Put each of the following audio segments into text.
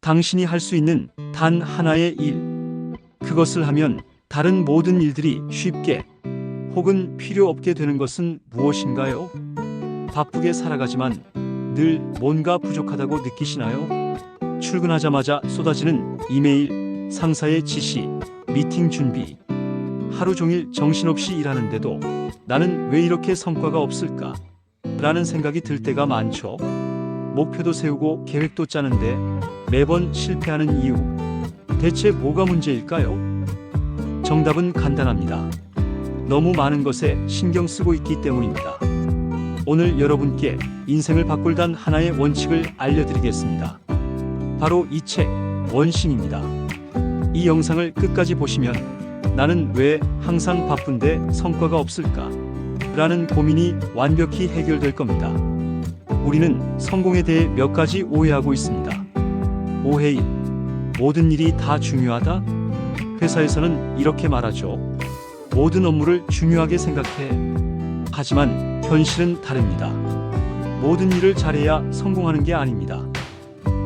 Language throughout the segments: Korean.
당신이 할 수 있는 단 하나의 일. 그것을 하면 다른 모든 일들이 쉽게 혹은 필요 없게 되는 것은 무엇인가요? 바쁘게 살아가지만 늘 뭔가 부족하다고 느끼시나요? 출근하자마자 쏟아지는 이메일, 상사의 지시, 미팅 준비. 하루 종일 정신없이 일하는데도 나는 왜 이렇게 성과가 없을까? 라는 생각이 들 때가 많죠. 목표도 세우고 계획도 짜는데 매번 실패하는 이유. 대체 뭐가 문제일까요? 정답은 간단합니다. 너무 많은 것에 신경 쓰고 있기 때문입니다. 오늘 여러분께 인생을 바꿀 단 하나의 원칙을 알려드리겠습니다. 바로 이 책, 원심입니다. 이 영상을 끝까지 보시면 나는 왜 항상 바쁜데 성과가 없을까? 라는 고민이 완벽히 해결될 겁니다. 우리는 성공에 대해 몇 가지 오해하고 있습니다. 오해 1. 모든 일이 다 중요하다? 회사에서는 이렇게 말하죠. 모든 업무를 중요하게 생각해. 하지만 현실은 다릅니다. 모든 일을 잘해야 성공하는 게 아닙니다.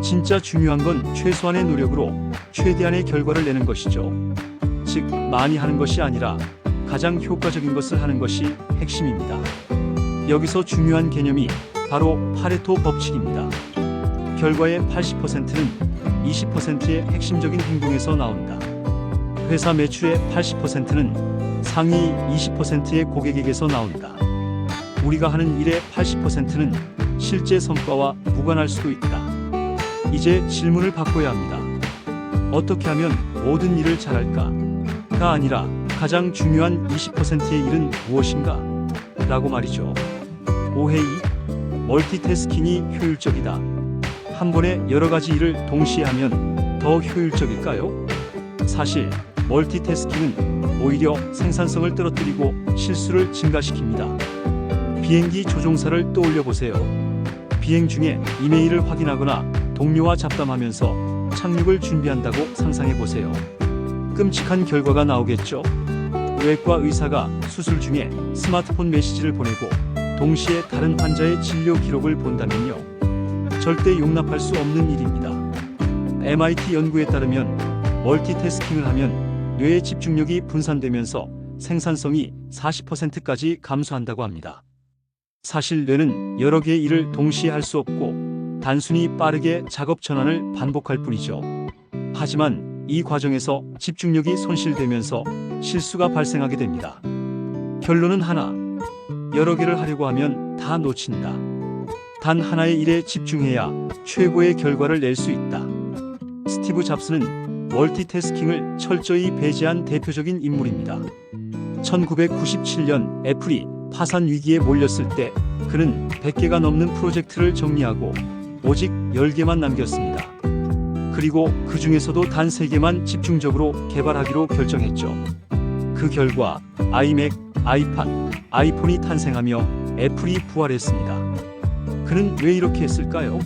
진짜 중요한 건 최소한의 노력으로 최대한의 결과를 내는 것이죠. 즉, 많이 하는 것이 아니라 가장 효과적인 것을 하는 것이 핵심입니다. 여기서 중요한 개념이 바로 파레토 법칙입니다. 결과의 80%는 20%의 핵심적인 행동에서 나온다. 회사 매출의 80%는 상위 20%의 고객에게서 나온다. 우리가 하는 일의 80%는 실제 성과와 무관할 수도 있다. 이제 질문을 바꿔야 합니다. 어떻게 하면 모든 일을 잘할까?가 아니라 가장 중요한 20%의 일은 무엇인가? 라고 말이죠. 오해 2. 멀티태스킹이 효율적이다. 한 번에 여러 가지 일을 동시에 하면 더 효율적일까요? 사실 멀티태스킹은 오히려 생산성을 떨어뜨리고 실수를 증가시킵니다. 비행기 조종사를 떠올려 보세요. 비행 중에 이메일을 확인하거나 동료와 잡담하면서 착륙을 준비한다고 상상해 보세요. 끔찍한 결과가 나오겠죠? 외과 의사가 수술 중에 스마트폰 메시지를 보내고 동시에 다른 환자의 진료 기록을 본다면요. 절대 용납할 수 없는 일입니다. MIT 연구에 따르면 멀티태스킹을 하면 뇌의 집중력이 분산되면서 생산성이 40%까지 감소한다고 합니다. 사실 뇌는 여러 개의 일을 동시에 할 수 없고 단순히 빠르게 작업 전환을 반복할 뿐이죠. 하지만 이 과정에서 집중력이 손실되면서 실수가 발생하게 됩니다. 결론은 하나. 여러 개를 하려고 하면 다 놓친다. 단 하나의 일에 집중해야 최고의 결과를 낼 수 있다. 스티브 잡스는 멀티태스킹을 철저히 배제한 대표적인 인물입니다. 1997년 애플이 파산 위기에 몰렸을 때 그는 100개가 넘는 프로젝트를 정리하고 오직 10개만 남겼습니다. 그리고 그 중에서도 단 3개만 집중적으로 개발하기로 결정했죠. 그 결과 아이맥, 아이팟, 아이폰이 탄생하며 애플이 부활했습니다. 그는 왜 이렇게 했을까요?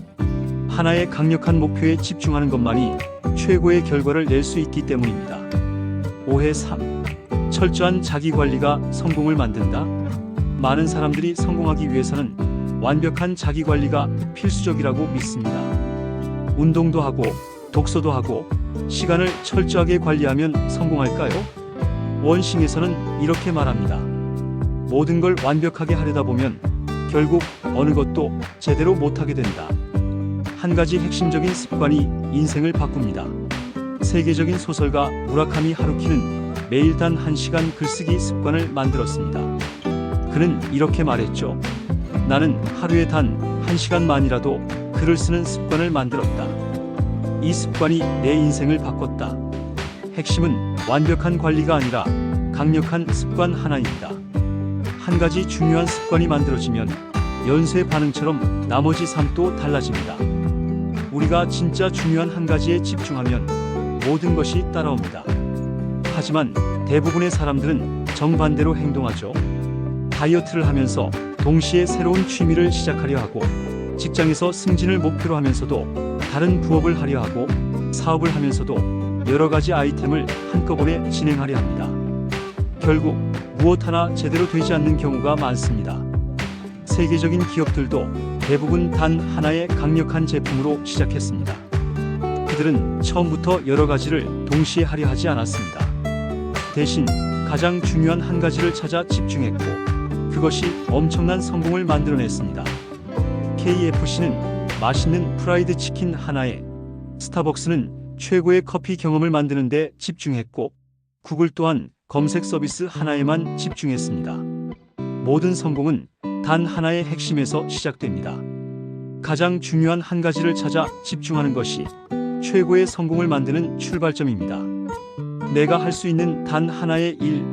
하나의 강력한 목표에 집중하는 것만이 최고의 결과를 낼 수 있기 때문입니다. 오해 3. 철저한 자기관리가 성공을 만든다? 많은 사람들이 성공하기 위해서는 완벽한 자기관리가 필수적이라고 믿습니다. 운동도 하고 독서도 하고 시간을 철저하게 관리하면 성공할까요? 원심에서는 이렇게 말합니다. 모든 걸 완벽하게 하려다 보면 결국 어느 것도 제대로 못하게 된다. 한 가지 핵심적인 습관이 인생을 바꿉니다. 세계적인 소설가 무라카미 하루키는 매일 단 1시간 글쓰기 습관을 만들었습니다. 그는 이렇게 말했죠. 나는 하루에 단 1시간만이라도 글을 쓰는 습관을 만들었다. 이 습관이 내 인생을 바꿨다. 핵심은 완벽한 관리가 아니라 강력한 습관 하나입니다. 한 가지 중요한 습관이 만들어지면 연쇄 반응처럼 나머지 삶도 달라집니다. 우리가 진짜 중요한 한 가지에 집중하면 모든 것이 따라옵니다. 하지만 대부분의 사람들은 정반대로 행동하죠. 다이어트를 하면서 동시에 새로운 취미를 시작하려 하고 직장에서 승진을 목표로 하면서도 다른 부업을 하려 하고 사업을 하면서도 여러 가지 아이템을 한꺼번에 진행하려 합니다. 결국 무엇 하나 제대로 되지 않는 경우가 많습니다. 세계적인 기업들도 대부분 단 하나의 강력한 제품으로 시작했습니다. 그들은 처음부터 여러 가지를 동시에 하려 하지 않았습니다. 대신 가장 중요한 한 가지를 찾아 집중했고 그것이 엄청난 성공을 만들어냈습니다. KFC는 맛있는 프라이드 치킨 하나에, 스타벅스는 최고의 커피 경험을 만드는 데 집중했고 구글 또한 검색 서비스 하나에만 집중했습니다. 모든 성공은 단 하나의 핵심에서 시작됩니다. 가장 중요한 한 가지를 찾아 집중하는 것이 최고의 성공을 만드는 출발점입니다. 내가 할 수 있는 단 하나의 일,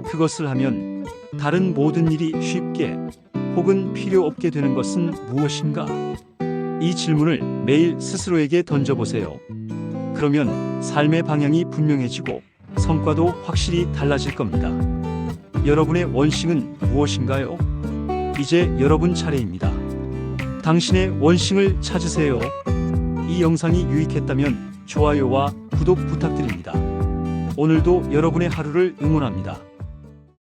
그것을 하면 다른 모든 일이 쉽게 혹은 필요 없게 되는 것은 무엇인가? 이 질문을 매일 스스로에게 던져보세요. 그러면 삶의 방향이 분명해지고 성과도 확실히 달라질 겁니다. 여러분의 원칙은 무엇인가요? 이제 여러분 차례입니다. 당신의 원칙을 찾으세요. 이 영상이 유익했다면 좋아요와 구독 부탁드립니다. 오늘도 여러분의 하루를 응원합니다.